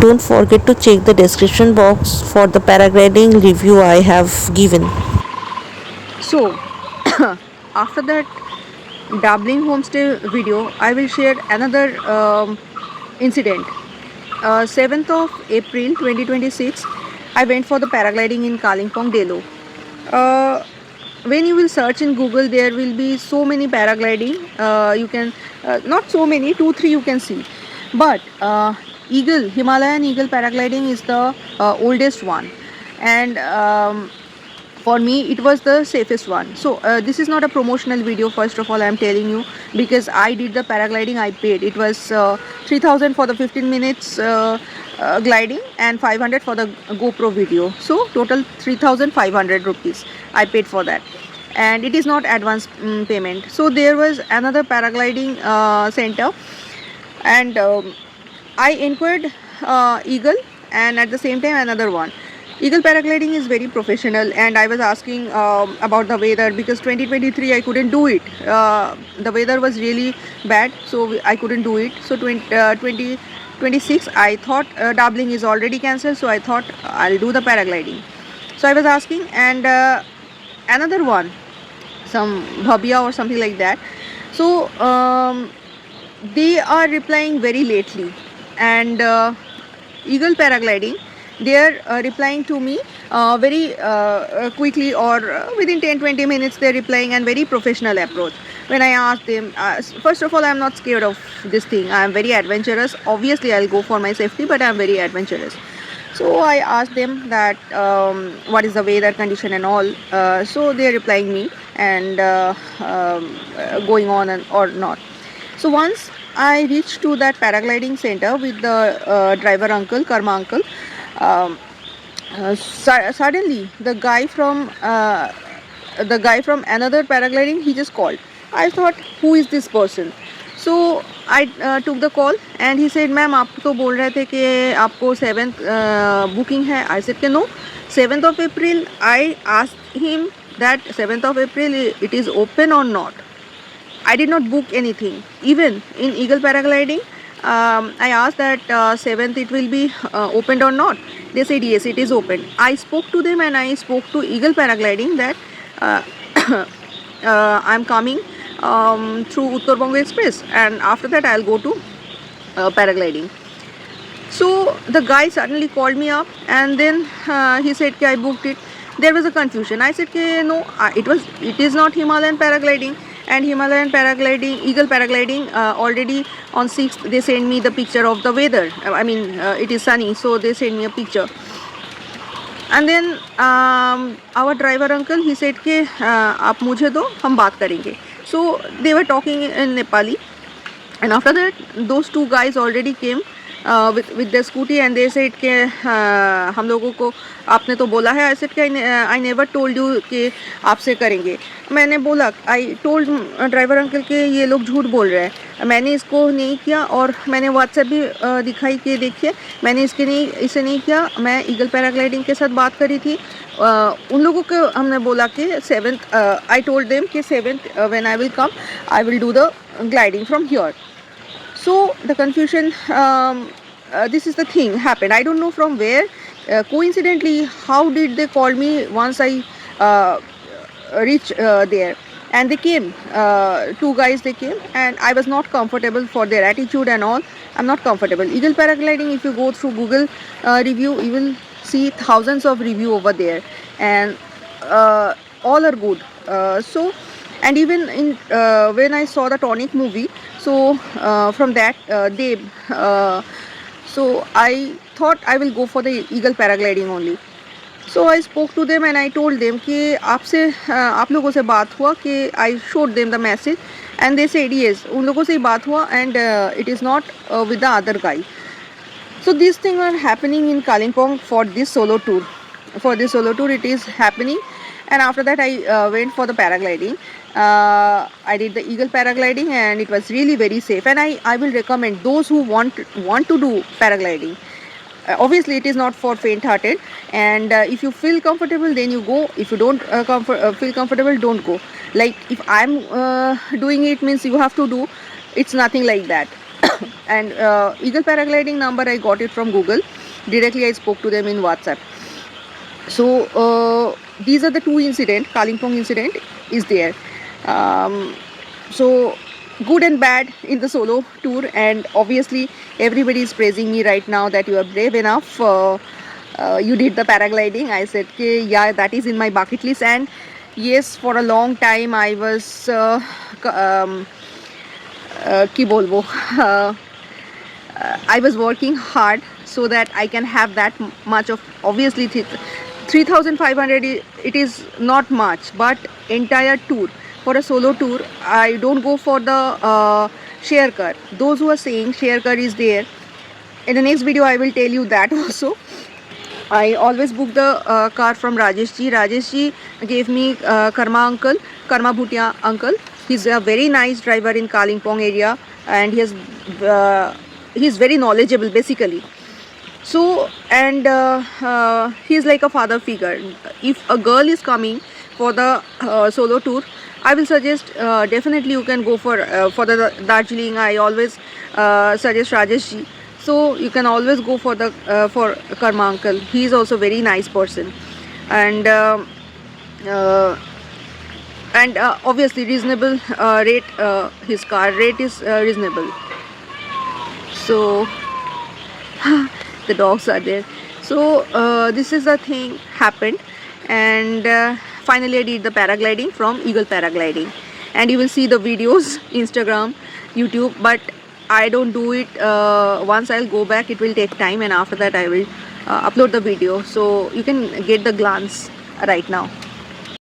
don't forget to check the description box for the paragliding review I have given. So, after that Dabbling homestay video, I will share another incident. 7th of April 2026, I went for the paragliding in Kalimpong, Delo. Uh, when you will search in Google, there will be so many paragliding. You can not so many, 2 3 you can see, but Eagle Himalayan Eagle paragliding is the oldest one, and for me it was the safest one. So this is not a promotional video. First of all, I am telling you, because I did the paragliding, I paid. It was 3000 for the 15 minutes gliding and 500 for the GoPro video, so total 3500 rupees I paid for that, and it is not advance payment. So there was another paragliding center, and I inquired Eagle, and at the same time another one. Eagle paragliding is very professional, and I was asking about the weather, because 2023 I couldn't do it. The weather was really bad, so I couldn't do it. So 2026 I thought dabbling is already cancelled, so I thought I'll do the paragliding. So I was asking, and another one, some Bhabia or something like that. So they are replying very lately, and Eagle paragliding, they are replying to me very quickly, or within 10-20 minutes they're replying, and very professional approach. When I asked them, first of all, I'm not scared of this thing. I'm very adventurous. Obviously I'll go for my safety, but I'm very adventurous. So I asked them that what is the weather condition and all. So they're replying me, and going on and or not. So once I reached to that paragliding center with the driver uncle, Karma uncle, suddenly the guy from another paragliding, he just called. I thought, who is this person? So I took the call, and he said, ma'am आप तो बोल रहे थे कि आपको 7th booking है. I said कि no, 7th of April. I asked him that 7th of April it is open or not. I did not book anything. Even in Eagle paragliding, I asked that 7th it will be opened or not. They said yes, it is open. I spoke to them, and I spoke to Eagle paragliding that I am coming through Uttar Bongo Express, and after that I'll go to paragliding. So the guy suddenly called me up, and then he said I booked it. There was a confusion. I said no, it is not Himalayan paragliding. And Himalayan paragliding, Eagle paragliding, already on 6th they sent me the picture of the weather. I mean it is sunny, so they sent me a picture. And then our driver uncle, he said कि आप मुझे दो, हम बात करेंगे. So they were talking in Nepali, and after that those two guys already came with their scooty, and they said कि हम लोगों को आपने तो बोला है. I said कि I never told you कि आपसे करेंगे. मैंने बोला, I told ड्राइवर अंकल के ये लोग झूठ बोल रहे हैं, मैंने इसको नहीं किया, और मैंने व्हाट्सएप भी दिखाई कि देखिए मैंने इसे नहीं किया. मैं ईगल पैराग्लाइडिंग के साथ बात करी थी. उन लोगों को हमने बोला कि 7th, आई टोल्ड देम कि 7th when I will come I will do the gliding from here. So the confusion, this is the thing happened. I don't know from where. Coincidentally, how did they call me once I reached there? And they came, 2 guys. They came, and I was not comfortable for their attitude and all. I'm not comfortable. Eagle paragliding, if you go through Google review, you will see thousands of review over there, and all are good. So, and even in when I saw the Tonic movie, so from that day, so I thought I will go for the Eagle paragliding only. So I spoke to them, and I told them कि आप लोगों से बात हुआ कि I showed them the message, and they said yes, उन लोगों से ही बात हुआ, and it is not with the other guy. So these things are happening in Kalimpong for this solo tour. For this solo tour it is happening, and after that I went for the paragliding. I did the Eagle paragliding, and it was really very safe, and I will recommend those who want to do paragliding. Obviously it is not for faint hearted, and if you feel comfortable, then you go. If you don't feel comfortable, don't go. Like if I'm doing it, means you have to do. It's nothing like that. And Eagle paragliding number I got it from Google. Directly I spoke to them in WhatsApp. So these are the two incident. Kalimpong incident is there. So good and bad in the solo tour, and obviously everybody is praising me right now that you are brave enough. You did the paragliding. I said, okay, yeah, that is in my bucket list. And yes, for a long time I was ki bolbo, I was working hard so that I can have that much of, obviously 3,500 it is not much, but entire tour for a solo tour I don't go for the share car. Those who are saying share car is there, in the next video I will tell you that also. I always book the car from Rajesh ji. Rajesh ji gave me Karma Bhutia uncle. He's a very nice driver in Kalimpong area, and he's very knowledgeable basically. So, and he's like a father figure. If a girl is coming for the solo tour, I will suggest definitely you can go for the Darjeeling. I always suggest Rajesh ji. So you can always go for the for Karma uncle. He is also very nice person, and obviously reasonable rate. His car rate is reasonable. So the dogs are there. So this is the thing happened, and finally I did the paragliding from Eagle Paragliding, and you will see the videos Instagram, YouTube, but I don't do it. Once I'll go back, it will take time, and after that I will upload the video, so you can get the glance right now.